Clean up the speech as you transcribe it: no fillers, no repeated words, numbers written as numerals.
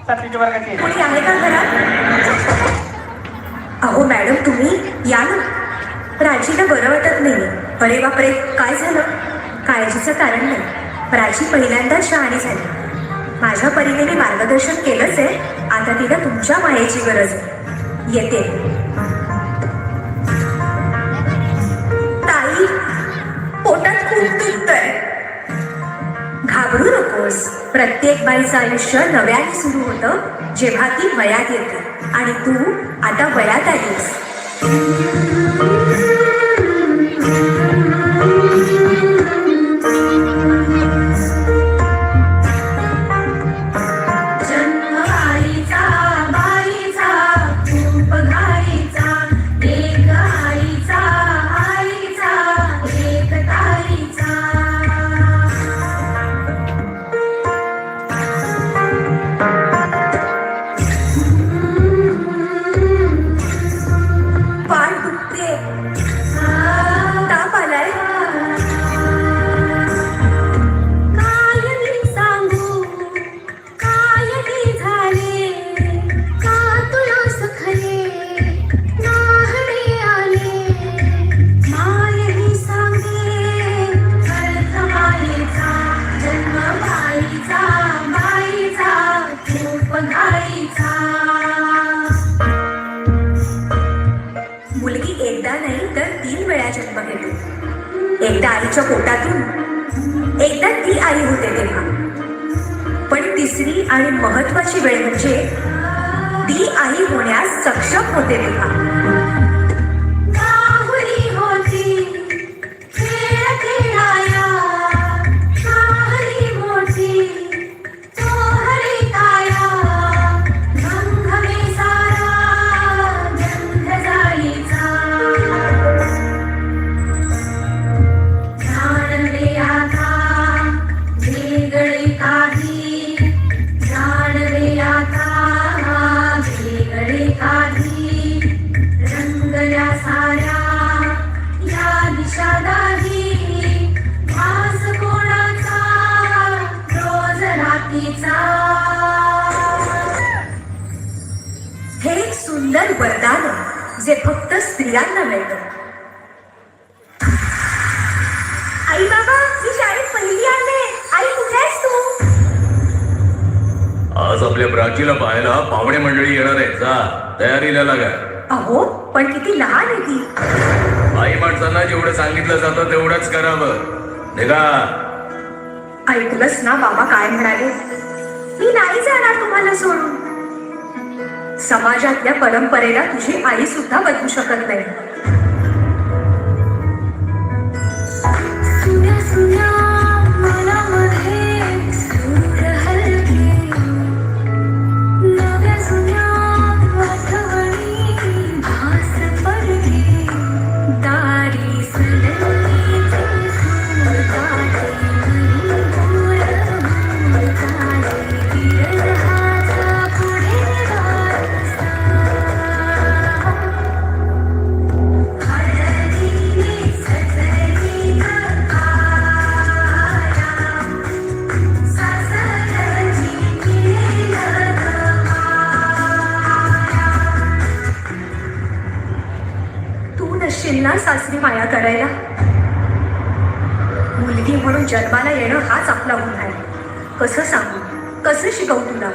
7वीच्या वर्गाची. कोणी आहे का घरात? अहो मॅडम तुम्ही या ना. प्राचीला बरं वाटत नाही. अरे बापरे, काय झालं? काळजीचं कारण नाही. प्राची पहिल्यांदा शहाणी झाली. माझ्या परीने मी मार्गदर्शन केलंच आहे. आता तिला तुमच्या मायेची गरज आहे. येते. ताई, पोटात खूप दुखतंय. घाबरू नकोस. प्रत्येक बाईचं आयुष्य नव्याने सुरू होतं जेव्हा ती वयात येते. आणि तू आता वयात आलीस. मुलगी एकदा नाही तर 3 वेळा जन्म घेते. एकदा आईच्या पोटातून, एकदा ती आई होते तेव्हा. पण तिसरी आणि महत्वाची वेळ म्हणजे ती आई होण्यास सक्षम होते तेव्हा. हे एक सुंदर वरदान जे फक्त स्त्रियांना मिळतं. आई बाबा, मी शाळेत पहिली आले. आई कुठे आहेस तू? आज आपल्या प्राचीला पाहायला पाहुणे मंडळी येणार आहे. जा, तयारीला लागा. अहो, पण किती लहान आहे ती. आई माणसांना जेवढं सांगितलं जातं तेवढंच करावं. निघा. ऐकलंस ना बाबा काय म्हणाले? मी नाही जाणार तुम्हाला सोडून. समाजातल्या परंपरेला तुझी आई सुद्धा बदलू शकत नाही. ना सासरी माया करायला. मुलगी म्हणून जन्माला येणं हाच आपला गुन्हा आहे. कसं सांगू, कसं शिकवू तुला?